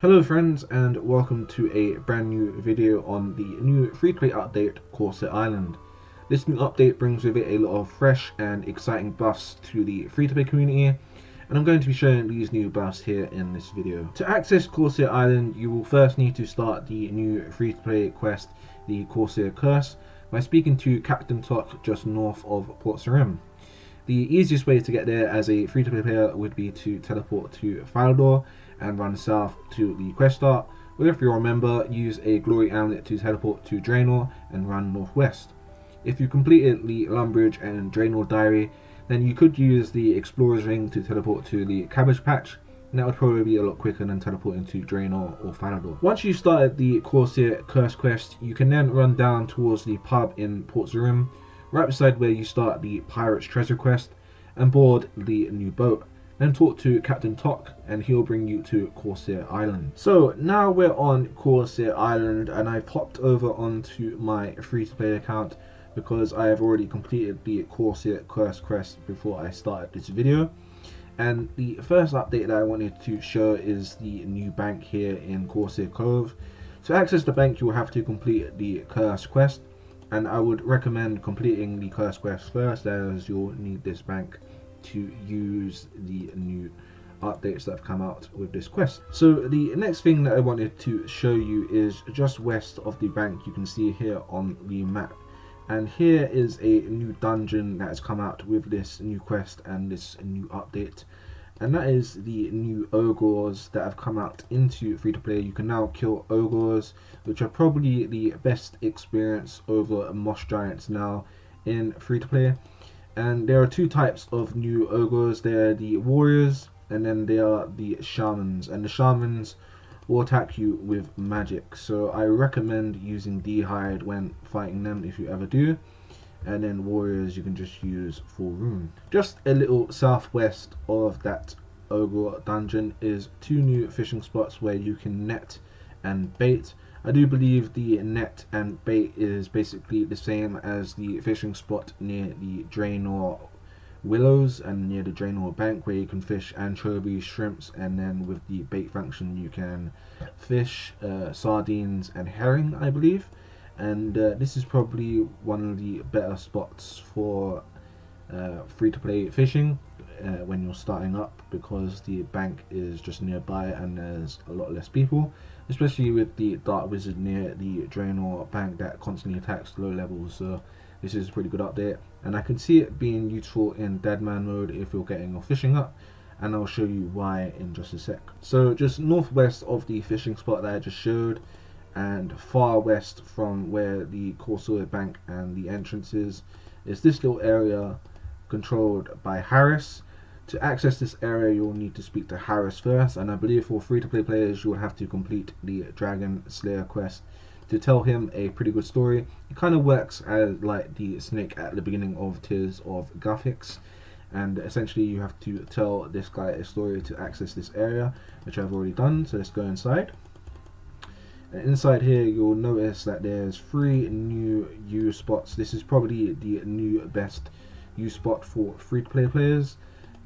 Hello friends, and welcome to a brand new video on the new free-to-play update, Corsair Island. This new update brings with it a lot of fresh and exciting buffs to the free-to-play community, and I'm going to be showing these new buffs here in this video. To access Corsair Island, you will first need to start the new free-to-play quest, the Corsair Curse, by speaking to Captain Tok just north of Port Sarim. The easiest way to get there as a free-to-play player would be to teleport to Falador and run south to the quest start, or if you remember, use a glory amulet to teleport to Draenor and run northwest. If you completed the Lumbridge and Draenor diary, then you could use the Explorer's Ring to teleport to the Cabbage Patch, and that would probably be a lot quicker than teleporting to Draenor or Falador. Once you started the Corsair Curse quest, you can then run down towards the pub in Port Sarim, right beside where you start the Pirate's Treasure quest, and board the new boat. Then talk to Captain Tok and he'll bring you to Corsair Island. So now we're on Corsair Island, and I've hopped over onto my free-to-play account because I have already completed the Corsair Curse quest before I started this video. And the first update that I wanted to show is the new bank here in Corsair Cove. To access the bank, you'll have to complete the Curse quest, and I would recommend completing the Curse quest first, as you'll need this bank to use the new updates that have come out with this quest. So the next thing that I wanted to show you is just west of the bank. You can see here on the map, and here is a new dungeon that has come out with this new quest and this new update, and that is the new ogres that have come out into free to play. You can now kill ogres, which are probably the best experience over moss giants now in free to play. And there are two types of new ogres. They are the warriors, and then they are the shamans. And the shamans will attack you with magic, so I recommend using D'hide when fighting them if you ever do. And then warriors you can just use full rune. Just a little southwest of that ogre dungeon is two new fishing spots where you can net and bait. I do believe the net and bait is basically the same as the fishing spot near the Draenor willows and near the Draenor bank, where you can fish anchovies, shrimps, and then with the bait function you can fish sardines and herring, I believe. And this is probably one of the better spots for free-to-play fishing when you're starting up, because the bank is just nearby and there's a lot less people, especially with the Dark Wizard near the Draenor bank that constantly attacks low levels. So this is a pretty good update, and I can see it being useful in Deadman mode if you're getting your fishing up, and I'll show you why in just a sec. So just northwest of the fishing spot that I just showed, and far west from where the Corsair bank and the entrance is this little area controlled by Harris. To access this area, you'll need to speak to Harris first, and I believe for free-to-play players you'll have to complete the Dragon Slayer quest to tell him a pretty good story. It kind of works as like the snake at the beginning of Tears of Guthix, and essentially you have to tell this guy a story to access this area, which I've already done. So let's go inside. And inside here you'll notice that there's 3 new U spots. This is probably the new best U spot for free-to-play players,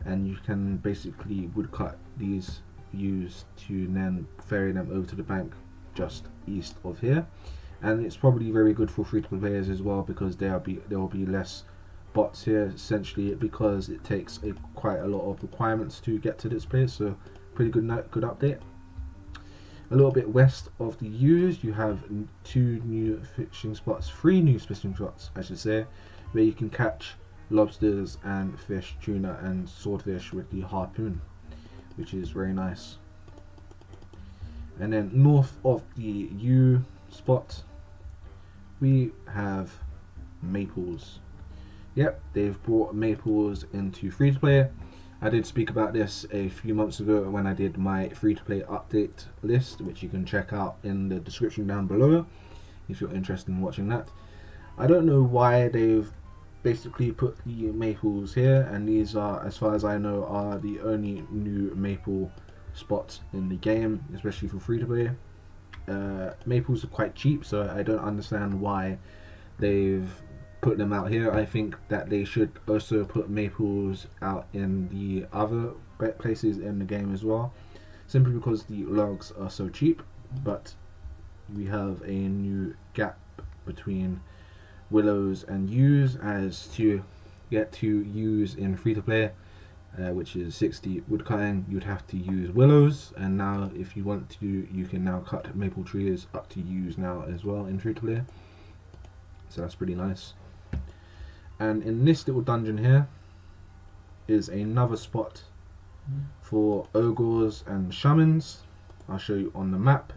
and you can basically woodcut these U's to then ferry them over to the bank just east of here. And it's probably very good for free-to-play players as well, because there will be less bots here, essentially, because it takes quite a lot of requirements to get to this place. So pretty good update. A little bit west of the U's you have 2 new fishing spots, 3 new fishing spots I should say, where you can catch lobsters and fish tuna and swordfish with the harpoon, which is very nice. And then north of the U spot we have maples. Yep, they've brought maples into free to play. I did speak about this a few months ago when I did my free to play update list, which you can check out in the description down below if you're interested in watching that. I don't know why they've basically put the maples here, and these are, as far as I know, are the only new maple spots in the game, especially for free to play. Maples are quite cheap, so I don't understand why they've put them out here. I think that they should also put maples out in the other places in the game as well. simply because the logs are so cheap. But we have a new gap between willows and yews, as to get to yews in free to play, which is 60 woodcutting, you'd have to use willows, and now if you want to, you can now cut maple trees up to yews now as well in free to play. So that's pretty nice. And in this little dungeon here is another spot for ogres and shamans. I'll show you on the map.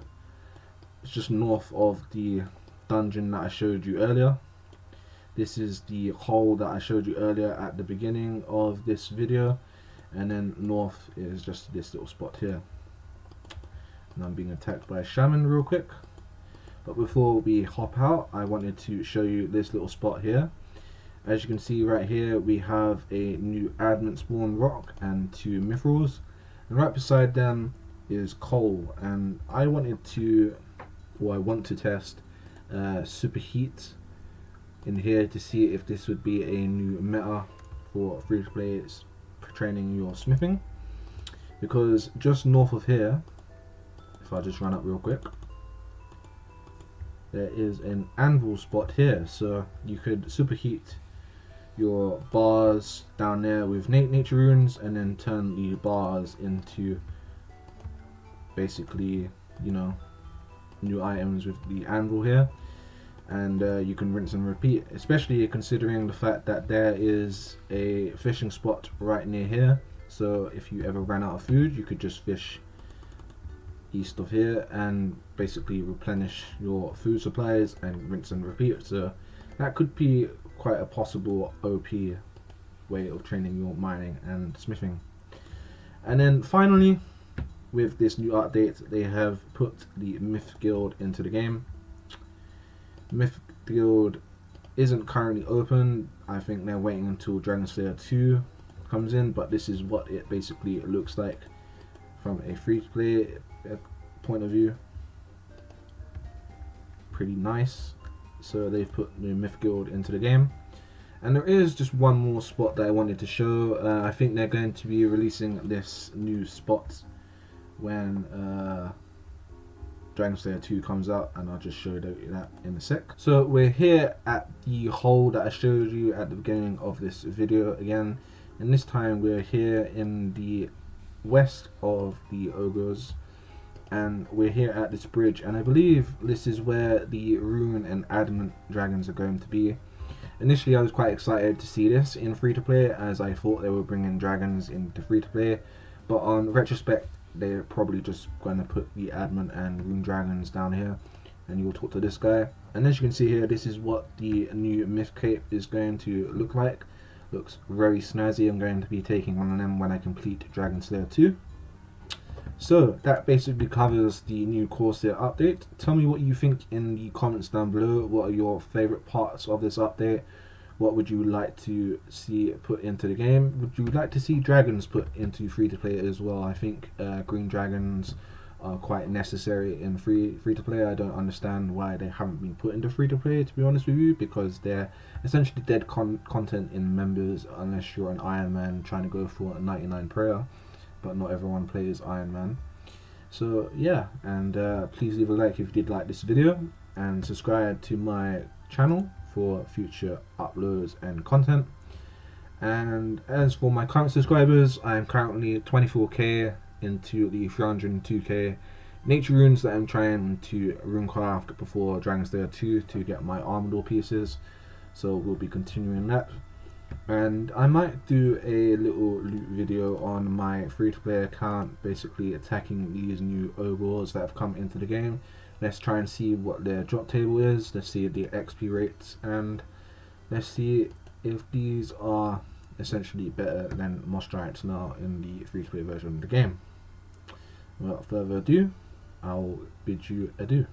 It's just north of the dungeon that I showed you earlier. This is the hole that I showed you earlier at the beginning of this video, and then north is just this little spot here. And I'm being attacked by a shaman real quick. But before we hop out, I wanted to show you this little spot here. As you can see right here, we have a new adamant spawn rock and 2 mithrils, and right beside them is coal. And I wanted to, or I want to test superheat in here to see if this would be a new meta for free to play training your smithing, because just north of here, if I just run up real quick, there is an anvil spot here, so you could superheat your bars down there with nature runes, and then turn the bars into basically, you know, new items with the anvil here. And you can rinse and repeat, especially considering the fact that there is a fishing spot right near here. So if you ever ran out of food, you could just fish east of here and basically replenish your food supplies and rinse and repeat. So that could be quite a possible OP way of training your mining and smithing. And then finally, with this new update, they have put the Myth Guild into the game. Myth Guild isn't currently open. I think they're waiting until Dragon Slayer 2 comes in, but this is what it basically looks like from a free to play point of view. Pretty nice. So they've put the Myth Guild into the game. And there is just one more spot that I wanted to show. I think they're going to be releasing this new spot when Dragon Slayer 2 comes out, and I'll just show you that in a sec. So we're here at the hole that I showed you at the beginning of this video again, and this time we're here in the west of the ogres, and we're here at this bridge, and I believe this is where the rune and adamant dragons are going to be. Initially I was quite excited to see this in free to play, as I thought they were bringing dragons into free to play, but on retrospect they're probably just going to put the adamant and rune dragons down here, and you'll talk to this guy. And as you can see here, this is what the new myth cape is going to look like. Looks very snazzy. I'm going to be taking one of them when I complete Dragon Slayer 2. So that basically covers the new Corsair update. Tell me what you think in the comments down below. What are your favorite parts of this update? What would you like to see put into the game? Would you like to see dragons put into free to play as well? I think green dragons are quite necessary in free to play. I don't understand why they haven't been put into free to play, to be honest with you, because they're essentially dead content in members, unless you're an Iron Man trying to go for a 99 prayer, but not everyone plays Iron Man. So yeah, and please leave a like if you did like this video, and subscribe to my channel for future uploads and content. And as for my current subscribers, I am currently 24k into the 302k nature runes that I'm trying to runecraft before Dragon Slayer 2 to get my armored ore pieces. So we'll be continuing that, and I might do a little loot video on my free-to-play account, basically attacking these new ogres that have come into the game. Let's try and see what their drop table is, let's see the XP rates, and let's see if these are essentially better than Moss Giants now in the free-to-play version of the game. Without further ado, I'll bid you adieu.